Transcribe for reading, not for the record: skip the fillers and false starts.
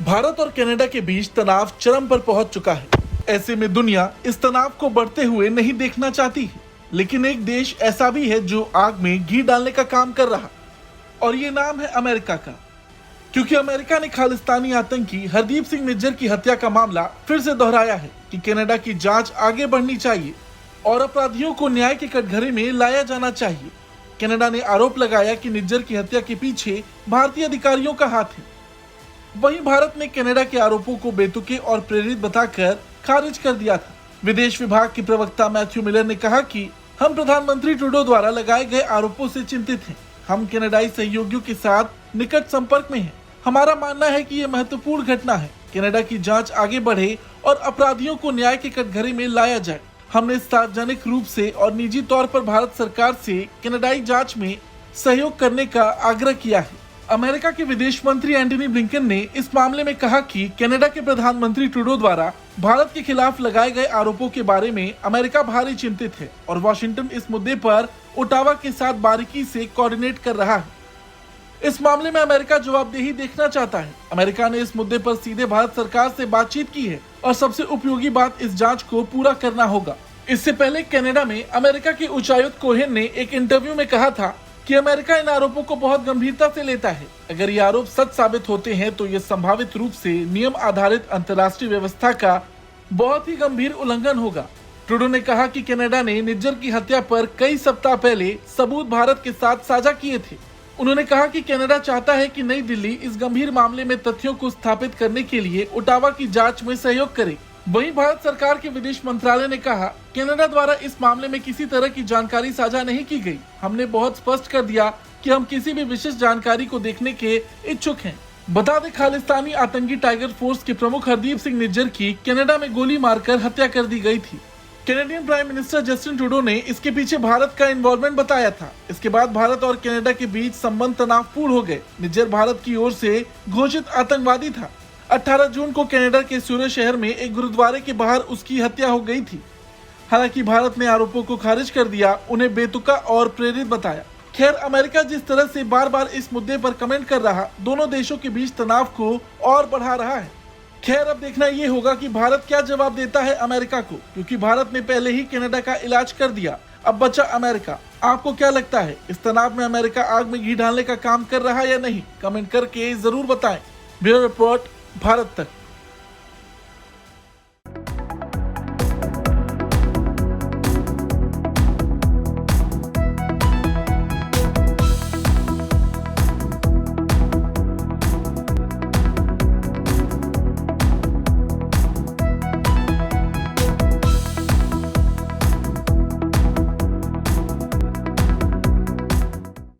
भारत और कनाडा के बीच तनाव चरम पर पहुंच चुका है। ऐसे में दुनिया इस तनाव को बढ़ते हुए नहीं देखना चाहती है, लेकिन एक देश ऐसा भी है जो आग में घी डालने का काम कर रहा, और ये नाम है अमेरिका का। क्योंकि अमेरिका ने खालिस्तानी आतंकी हरदीप सिंह निज्जर की हत्या का मामला फिर से दोहराया है कि कनाडा की जांच आगे बढ़नी चाहिए और अपराधियों को न्याय के कटघरे में लाया जाना चाहिए। कनाडा ने आरोप लगाया कि निज्जर की हत्या के पीछे भारतीय अधिकारियों का हाथ है। वहीं भारत ने कनाडा के आरोपों को बेतुके और प्रेरित बताकर खारिज कर दिया था। विदेश विभाग के प्रवक्ता मैथ्यू मिलर ने कहा कि हम प्रधानमंत्री ट्रूडो द्वारा लगाए गए आरोपों से चिंतित हैं। हम कनाडाई सहयोगियों के साथ निकट संपर्क में हैं। हमारा मानना है कि यह महत्वपूर्ण घटना है। कनाडा की जांच आगे बढ़े और अपराधियों को न्याय के कटघरे में लाया जाए। हमने सार्वजनिक रूप से और निजी तौर पर भारत सरकार से कनाडाई जांच में सहयोग करने का आग्रह किया है। अमेरिका के विदेश मंत्री एंटनी ब्लिंकन ने इस मामले में कहा कि कनाडा के प्रधानमंत्री ट्रूडो द्वारा भारत के खिलाफ लगाए गए आरोपों के बारे में अमेरिका भारी चिंतित है और वॉशिंगटन इस मुद्दे पर ओटावा के साथ बारीकी से कोऑर्डिनेट कर रहा है। इस मामले में अमेरिका जवाबदेही देखना चाहता है। अमेरिका ने इस मुद्दे पर सीधे भारत सरकार से बातचीत की है और सबसे उपयोगी बात इस जांच को पूरा करना होगा। इससे पहले कनाडा में अमेरिका के उच्चायुक्त कोहेन ने एक इंटरव्यू में कहा था कि अमेरिका इन आरोपों को बहुत गंभीरता से लेता है। अगर ये आरोप सच साबित होते हैं तो ये संभावित रूप से नियम आधारित अंतर्राष्ट्रीय व्यवस्था का बहुत ही गंभीर उल्लंघन होगा। ट्रूडो ने कहा कि कनाडा ने निज्जर की हत्या पर कई सप्ताह पहले सबूत भारत के साथ साझा किए थे। उन्होंने कहा कि कनाडा चाहता है कि नई दिल्ली इस गंभीर मामले में तथ्यों को स्थापित करने के लिए ओटावा की जांच में सहयोग करे। वहीं भारत सरकार के विदेश मंत्रालय ने कहा, कनाडा द्वारा इस मामले में किसी तरह की जानकारी साझा नहीं की गई। हमने बहुत स्पष्ट कर दिया कि हम किसी भी विशिष्ट जानकारी को देखने के इच्छुक हैं। बता दें, खालिस्तानी आतंकी टाइगर फोर्स के प्रमुख हरदीप सिंह निज्जर की कनाडा में गोली मारकर हत्या कर दी गई थी। Canadian prime minister Justin Trudeau ने इसके पीछे भारत का इन्वॉल्वमेंट बताया था। इसके बाद भारत और कनाडा के बीच संबंध तनावपूर्ण हो गए। निज्जर भारत की ओर से घोषित आतंकवादी था। 18 जून को कनाडा के सूर्य शहर में एक गुरुद्वारे के बाहर उसकी हत्या हो गई थी। हालांकि भारत ने आरोपों को खारिज कर दिया, उन्हें बेतुका और प्रेरित बताया। खैर, अमेरिका जिस तरह से बार बार इस मुद्दे पर कमेंट कर रहा, दोनों देशों के बीच तनाव को और बढ़ा रहा है। खैर, अब देखना ये होगा कि भारत क्या जवाब देता है अमेरिका को, क्योंकि भारत ने पहले ही कनाडा का इलाज कर दिया। अब बचा अमेरिका। आपको क्या लगता है, इस तनाव में अमेरिका आग में घी डालने का काम कर रहा है या नहीं? कमेंट करके जरूर बताएं। ब्यूरो रिपोर्ट, भारत तक।